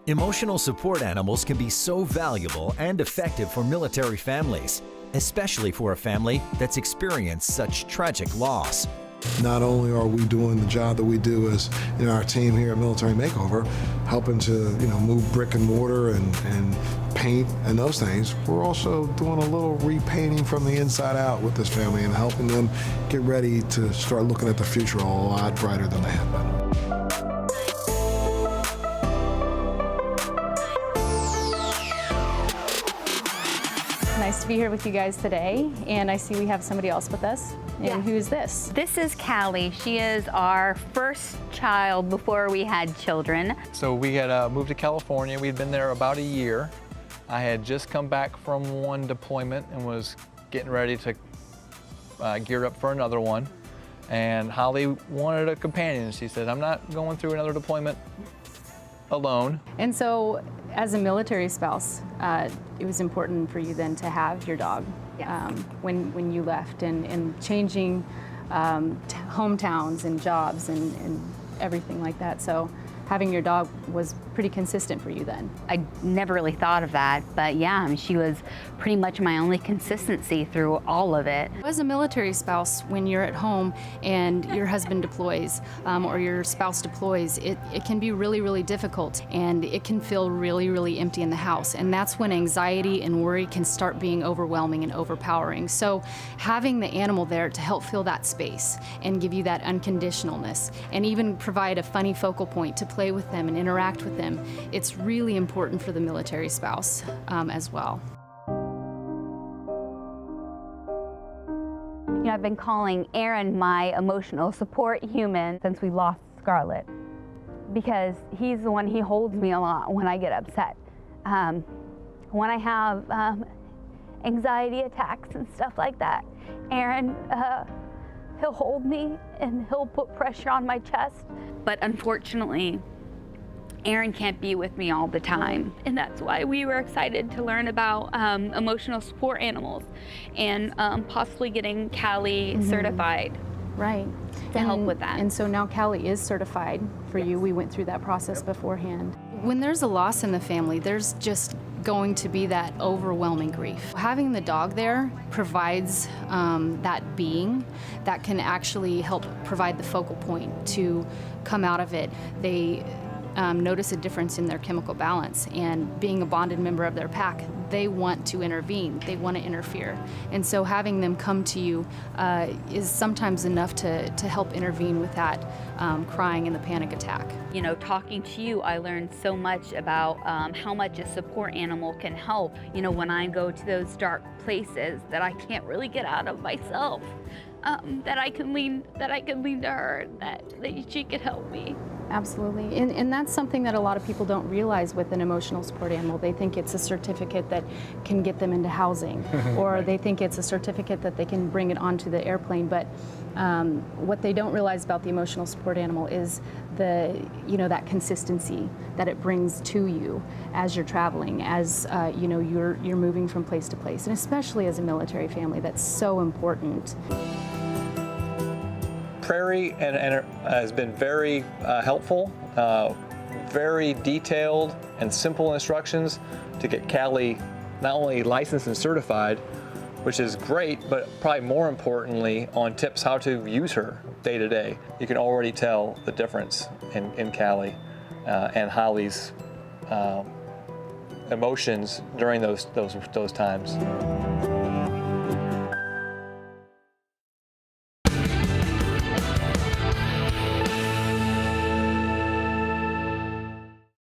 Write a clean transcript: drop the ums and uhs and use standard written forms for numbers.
Emotional support animals can be so valuable and effective for military families, especially for a family that's experienced such tragic loss. Not only are we doing the job that we do as our team here at Military Makeover, helping to move brick and mortar and paint and those things, we're also doing a little repainting from the inside out with this family and helping them get ready to start looking at the future a lot brighter than they have been. Nice to be here with you guys today, and I see we have somebody else with us. And yeah. Who is this? This is Callie. She is our first child before we had children. So we had moved to California. We'd been there about a year. I had just come back from one deployment and was getting ready to gear up for another one. And Holly wanted a companion. She said, I'm not going through another deployment alone. And so, as a military spouse, it was important for you then to have your dog. Yes. When you left and changing hometowns and jobs and everything like that. So having your dog was pretty consistent for you then. I never really thought of that, but yeah, I mean, she was pretty much my only consistency through all of it. As a military spouse, when you're at home and your husband deploys or your spouse deploys, it can be really, really difficult, and it can feel really, really empty in the house. And that's when anxiety and worry can start being overwhelming and overpowering. So having the animal there to help fill that space and give you that unconditionalness, and even provide a funny focal point to play with them and interact with them, it's really important for the military spouse as well. You know, I've been calling Aaron my emotional support human since we lost Scarlett, because he's the one, he holds me a lot when I get upset. When I have anxiety attacks and stuff like that, Aaron, he'll hold me and he'll put pressure on my chest. But unfortunately, Aaron can't be with me all the time, and that's why we were excited to learn about emotional support animals and possibly getting Callie certified. Right. To help with that. And so now Callie is certified for you. We went through that process beforehand. When there's a loss in the family, there's just going to be that overwhelming grief. Having the dog there provides that being that can actually help provide the focal point to come out of it. They notice a difference in their chemical balance, and being a bonded member of their pack, they want to intervene, they want to interfere. And so having them come to you is sometimes enough to help intervene with that crying and the panic attack. You know, talking to you, I learned so much about how much a support animal can help. You know, when I go to those dark places that I can't really get out of myself, that I can lean to her, that she could help me. Absolutely, and that's something that a lot of people don't realize with an emotional support animal. They think it's a certificate that can get them into housing, or they think it's a certificate that they can bring it onto the airplane. But what they don't realize about the emotional support animal is that consistency that it brings to you as you're traveling, as you're moving from place to place, and especially as a military family, that's so important. Prairie and has been very helpful, very detailed and simple instructions to get Callie not only licensed and certified, which is great, but probably more importantly on tips how to use her day to day. You can already tell the difference in Callie and Holly's emotions during those times.